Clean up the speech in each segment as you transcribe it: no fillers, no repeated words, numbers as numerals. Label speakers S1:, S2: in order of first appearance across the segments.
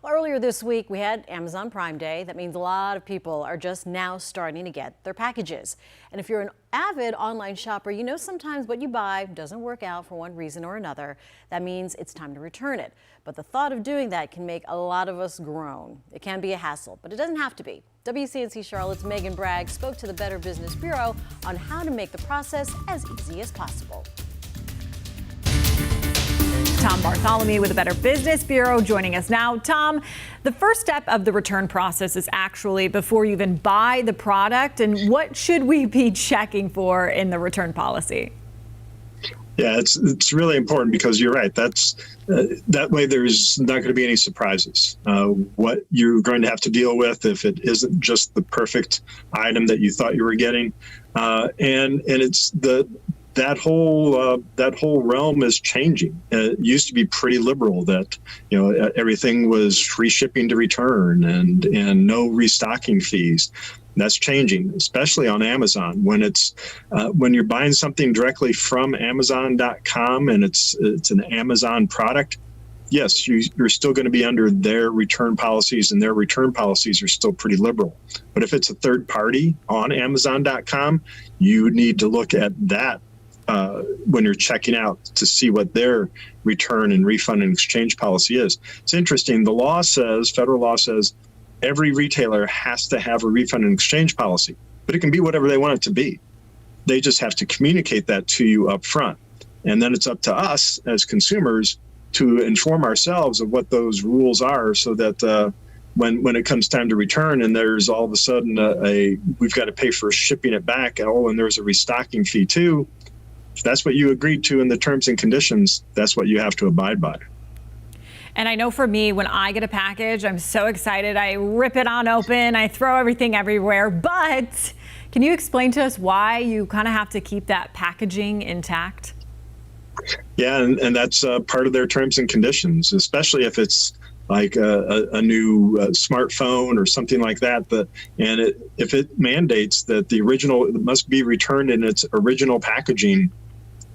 S1: Well, earlier this week, we had Amazon Prime Day. That means a lot of people are just now starting to get their packages. And if you're an avid online shopper, you know sometimes what you buy doesn't work out for one reason or another. That means it's time to return it. But the thought of doing that can make a lot of us groan. It can be a hassle, but it doesn't have to be. WCNC Charlotte's Megan Bragg spoke to the Better Business Bureau on how to make the process as easy as possible.
S2: Tom Bartholomew with the Better Business Bureau joining us now. Tom, the first step of the return process is actually before you even buy the product. And what should we be checking for in the return policy?
S3: Yeah, it's really important because you're right. That way there's not going to be any surprises. What you're going to have to deal with if it isn't just the perfect item that you thought you were getting, and it's that whole realm is changing. It used to be pretty liberal that, everything was free shipping to return and no restocking fees. That's changing, especially on Amazon. When you're buying something directly from Amazon.com and it's an Amazon product, yes, you're still going to be under their return policies, and their return policies are still pretty liberal. But if it's a third party on Amazon.com, you need to look at that when you're checking out to see what their return and refund and exchange policy is. It's interesting. Federal law says, every retailer has to have a refund and exchange policy, but it can be whatever they want it to be. They just have to communicate that to you up front. And then it's up to us as consumers to inform ourselves of what those rules are so that when it comes time to return and there's all of a sudden we've got to pay for shipping it back, and there's a restocking fee too. If that's what you agreed to in the terms and conditions, that's what you have to abide by.
S2: And I know for me, when I get a package, I'm so excited. I rip it on open, I throw everything everywhere. But can you explain to us why you kind of have to keep that packaging intact?
S3: Yeah, and that's part of their terms and conditions, especially if it's like a new smartphone or something like that. If it mandates that the original must be returned in its original packaging,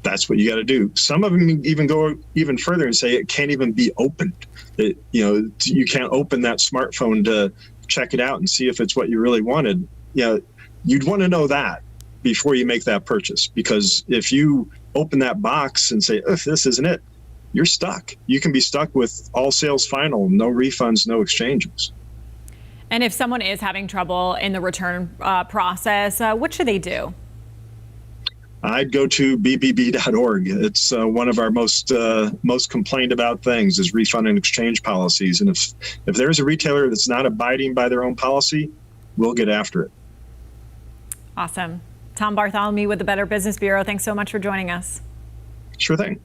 S3: that's what you got to do. Some of them even go even further and say it can't even be opened. You can't open that smartphone to check it out and see if it's what you really wanted. You'd want to know that before you make that purchase, because if you open that box and say, "If this isn't it," you're stuck. You can be stuck with all sales final, no refunds, no exchanges.
S2: And if someone is having trouble in the return process, what should they do?
S3: I'd go to bbb.org. It's one of our most complained about things is refund and exchange policies. And if there's a retailer that's not abiding by their own policy, we'll get after it.
S2: Awesome. Tom Bartholomew with the Better Business Bureau. Thanks so much for joining us.
S3: Sure thing.